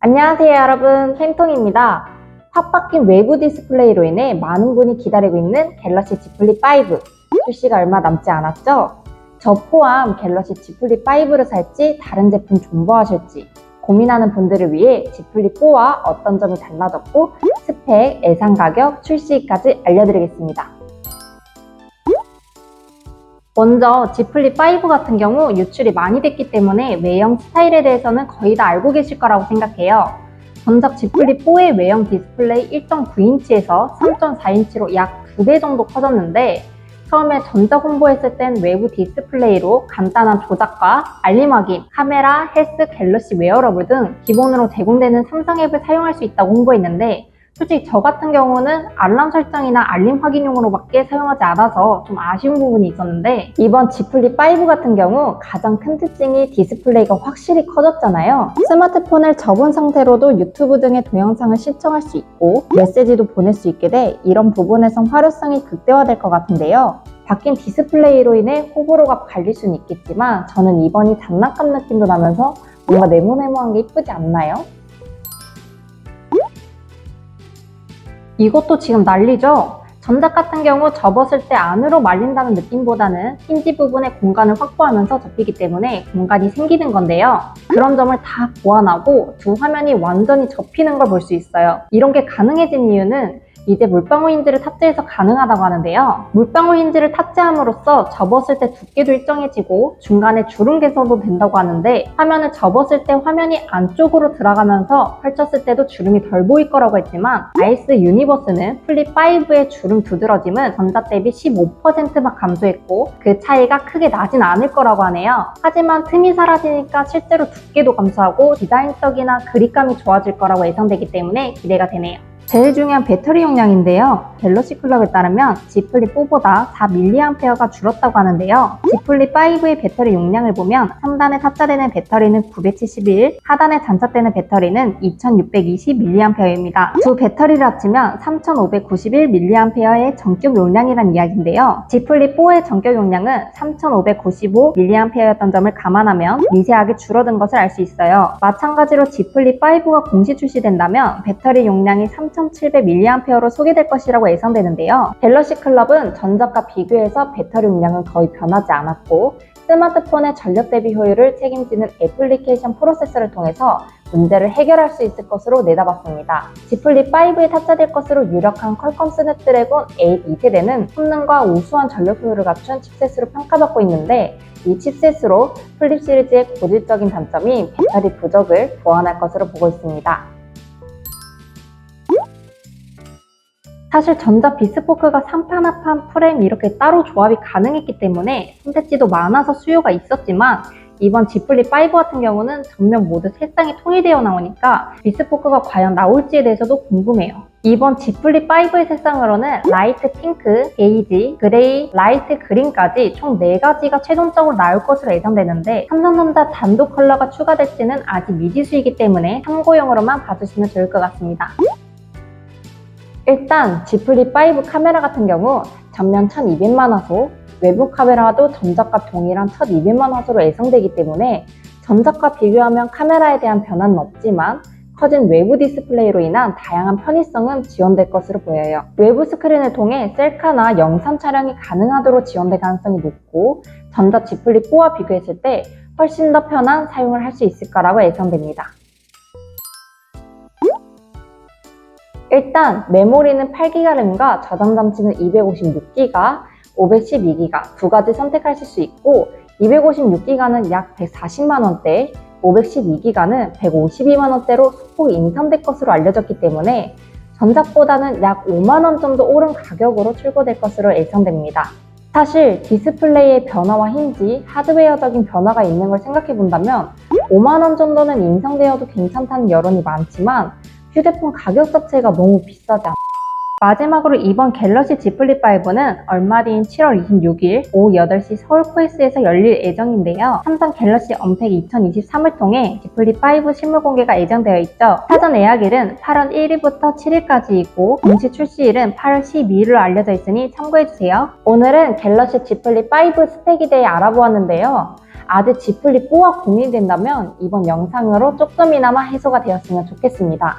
안녕하세요 여러분, 팬통입니다. 팍 박힌 외부 디스플레이로 인해 많은 분이 기다리고 있는 갤럭시 Z 플립 5 출시가 얼마 남지 않았죠? 저 포함 갤럭시 Z 플립 5를 살지 다른 제품 존버하실지 고민하는 분들을 위해 Z 플립 4와 어떤 점이 달라졌고 스펙, 예상 가격, 출시까지 알려드리겠습니다. 먼저 Z 플립 5 같은 경우 유출이 많이 됐기 때문에 외형 스타일에 대해서는 거의 다 알고 계실 거라고 생각해요. 전작 Z 플립 4의 외형 디스플레이 1.9인치에서 3.4인치로 약 2배 정도 커졌는데 처음에 전작 홍보했을 땐 외부 디스플레이로 간단한 조작과 알림 확인, 카메라, 헬스, 갤럭시 웨어러블 등 기본으로 제공되는 삼성 앱을 사용할 수 있다고 홍보했는데 솔직히 저 같은 경우는 알람 설정이나 알림 확인용으로밖에 사용하지 않아서 좀 아쉬운 부분이 있었는데 이번 Z 플립 5 같은 경우 가장 큰 특징이 디스플레이가 확실히 커졌잖아요. 스마트폰을 접은 상태로도 유튜브 등의 동영상을 시청할 수 있고 메시지도 보낼 수 있게 돼 이런 부분에선 활용성이 극대화될 것 같은데요. 바뀐 디스플레이로 인해 호불호가 갈릴 수는 있겠지만 저는 이번이 장난감 느낌도 나면서 뭔가 네모네모한 게 이쁘지 않나요? 이것도 지금 난리죠? 전작 같은 경우 접었을 때 안으로 말린다는 느낌보다는 힌지 부분에 공간을 확보하면서 접히기 때문에 공간이 생기는 건데요. 그런 점을 다 보완하고 두 화면이 완전히 접히는 걸 볼 수 있어요. 이런 게 가능해진 이유는 이제 물방울 힌지를 탑재해서 가능하다고 하는데요. 물방울 힌지를 탑재함으로써 접었을 때 두께도 일정해지고 중간에 주름 개선도 된다고 하는데 화면을 접었을 때 화면이 안쪽으로 들어가면서 펼쳤을 때도 주름이 덜 보일 거라고 했지만 아이스 유니버스는 플립 5의 주름 두드러짐은 전작 대비 15%만 감소했고 그 차이가 크게 나진 않을 거라고 하네요. 하지만 틈이 사라지니까 실제로 두께도 감소하고 디자인적이나 그립감이 좋아질 거라고 예상되기 때문에 기대가 되네요. 제일 중요한 배터리 용량인데요. 갤럭시 클럽에 따르면 Z 플립 4보다 4mAh가 줄었다고 하는데요. Z 플립 5의 배터리 용량을 보면 상단에 탑재되는 배터리는 971, 하단에 장착되는 배터리는 2620mAh입니다. 두 배터리를 합치면 3591mAh의 전격 용량이란 이야기인데요. Z 플립 4의 전격 용량은 3595mAh였던 점을 감안하면 미세하게 줄어든 것을 알 수 있어요. 마찬가지로 Z 플립 5가 공식 출시된다면 배터리 용량이 3700mAh로 소개될 것이라고 예상되는데요. 갤럭시 클럽은 전작과 비교해서 배터리 용량은 거의 변하지 않았고 스마트폰의 전력 대비 효율을 책임지는 애플리케이션 프로세서를 통해서 문제를 해결할 수 있을 것으로 내다봤습니다. Z 플립 5에 탑재될 것으로 유력한 퀄컴 스냅드래곤 8 2세대는 성능과 우수한 전력 효율을 갖춘 칩셋으로 평가받고 있는데 이 칩셋으로 플립 시리즈의 고질적인 단점인 배터리 부족을 보완할 것으로 보고 있습니다. 사실 전작 비스포크가 3판 합판 프레임 이렇게 따로 조합이 가능했기 때문에 선택지도 많아서 수요가 있었지만 이번 Z 플립 5 같은 경우는 전면 모두 색상이 통일되어 나오니까 비스포크가 과연 나올지에 대해서도 궁금해요. 이번 Z 플립 5의 색상으로는 라이트 핑크, 베이지, 그레이, 라이트 그린까지 총 4가지가 최종적으로 나올 것으로 예상되는데 삼성전자 단독 컬러가 추가될지는 아직 미지수이기 때문에 참고용으로만 봐주시면 좋을 것 같습니다. 일단 Z 플립 5 카메라 같은 경우 전면 1200만화소, 외부 카메라도 전작과 동일한 1200만화소로 예상되기 때문에 전작과 비교하면 카메라에 대한 변화는 없지만 커진 외부 디스플레이로 인한 다양한 편의성은 지원될 것으로 보여요. 외부 스크린을 통해 셀카나 영상 촬영이 가능하도록 지원될 가능성이 높고 전작 Z 플립 4와 비교했을 때 훨씬 더 편한 사용을 할 수 있을 거라고 예상됩니다. 일단 메모리는 8GB 램과 저장 잠치는 256GB, 512GB 두 가지 선택하실 수 있고 256GB는 약 140만원대, 512GB는 152만원대로 소폭 인상될 것으로 알려졌기 때문에 전작보다는 약 5만원 정도 오른 가격으로 출고될 것으로 예상됩니다. 사실 디스플레이의 변화와 힌지, 하드웨어적인 변화가 있는 걸 생각해본다면 5만원 정도는 인상되어도 괜찮다는 여론이 많지만 휴대폰 가격 자체가 너무 비싸지 않아요. 마지막으로 이번 갤럭시 Z 플립 5는 얼마 뒤인 7월 26일 오후 8시 서울 코엑스에서 열릴 예정인데요. 삼성 갤럭시 언팩 2023을 통해 Z 플립 5 실물 공개가 예정되어 있죠. 사전 예약일은 8월 1일부터 7일까지이고 공식 출시일은 8월 12일로 알려져 있으니 참고해주세요. 오늘은 갤럭시 Z 플립 5 스펙에 대해 알아보았는데요. 아재 지플립 뽀와 고민이 된다면 이번 영상으로 조금이나마 해소가 되었으면 좋겠습니다.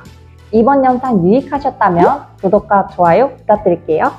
이번 영상 유익하셨다면 구독과 좋아요 부탁드릴게요.